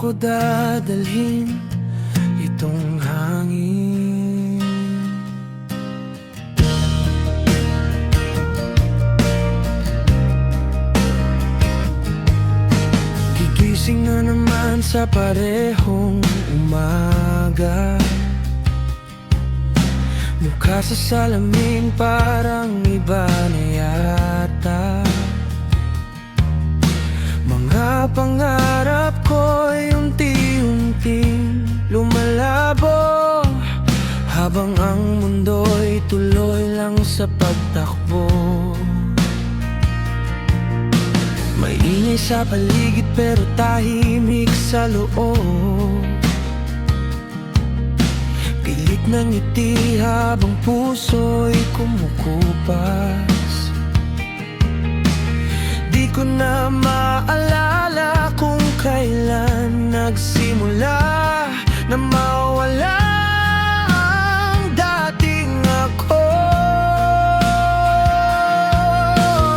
ko dadalhin itong hangin? Gigising na naman sa parehong umaga. Mukha sa salamin parang iba na yata. Mga pangarap ko'y unti-unting lumalabo, habang ang mundo'y tuloy lang sa pagtakbo. May ingay sa paligid pero tahimik sa loob. Pilit na ngiti habang puso'y kumukupas. Di ko na maalala kung kailan nagsimula na mawala ang dating ako.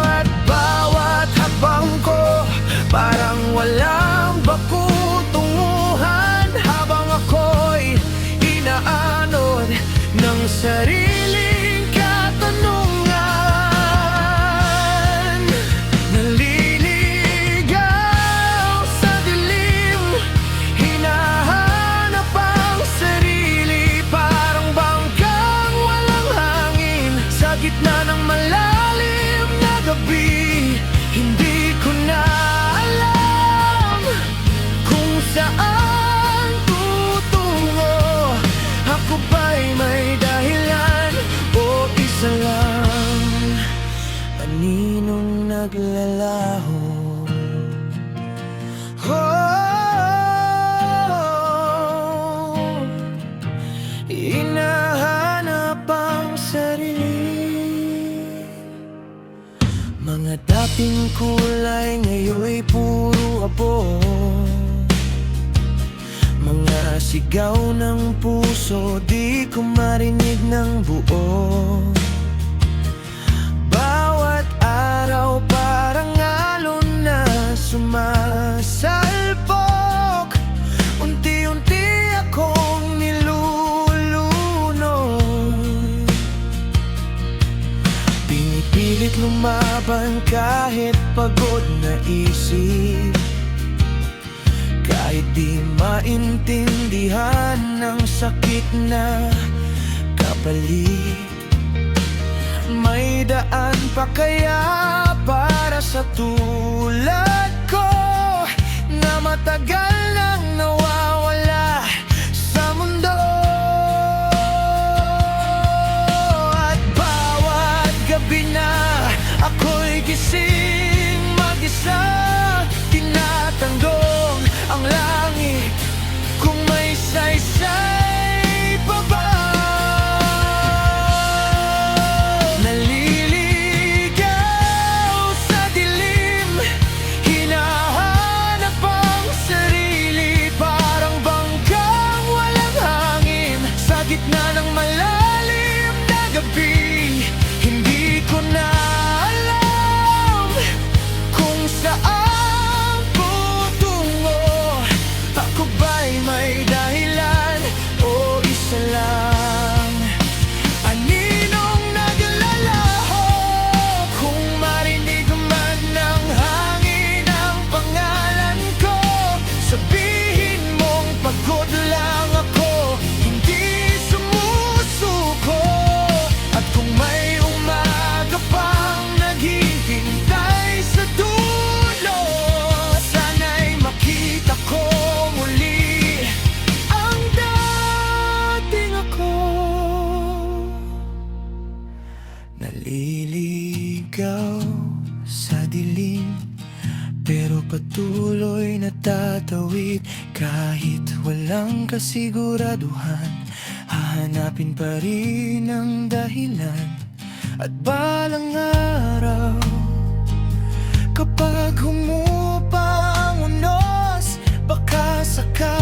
At bawat habang ko parang walang bakutunguhan, habang ako'y inaanod ng sariling katanungan. Naliligaw sa dilim, hinahanap ang sarili, parang bangkang walang hangin sa gitna ng malalim na gabi. Hindi ko na alam kung saan tutungo. Ako ba'y may dahilan o isa lang paninong naglalaho? Hinahanap ang sarili. Mga dating kulay ngayon'y puro abo. Mga sigaw ng puso di ko marinig ng buo. Bawat araw parang alon na sumasalpok. Unti-unti akong nilulunod. Pinipilit lumaban kahit pagod na isip, kahit di maintindihan ng sakit na kapalit. May daan pa kaya para sa tulad ko na matagal nang nawawala sa mundo? At bawat gabi na ako'y gising mag-isa, tinatanggong ang langit kung may saysay pa ba. Naliligaw sa dilim, hinahanap ang sarili, parang bangkang walang hangin sa gitna ng malalim na gabi. Hindi ko na alam kung saan tutungo. Ako ba'y may dahilan o isa lang aninong naglalaho? Kung marinig man ng hangin ang pangalan ko, sabihin mong pagod lang ako, hindi sumusuko. At kung may umaga pang naghihintay sa dulo, sana'y makita ko muli ang dating ako. Naliligaw sa dilim pero patuloy natatawid, kahit walang kasiguraduhan. Hahanapin pa rin ang dahilan. At balang araw, kapag humupa ang unos, baka sakali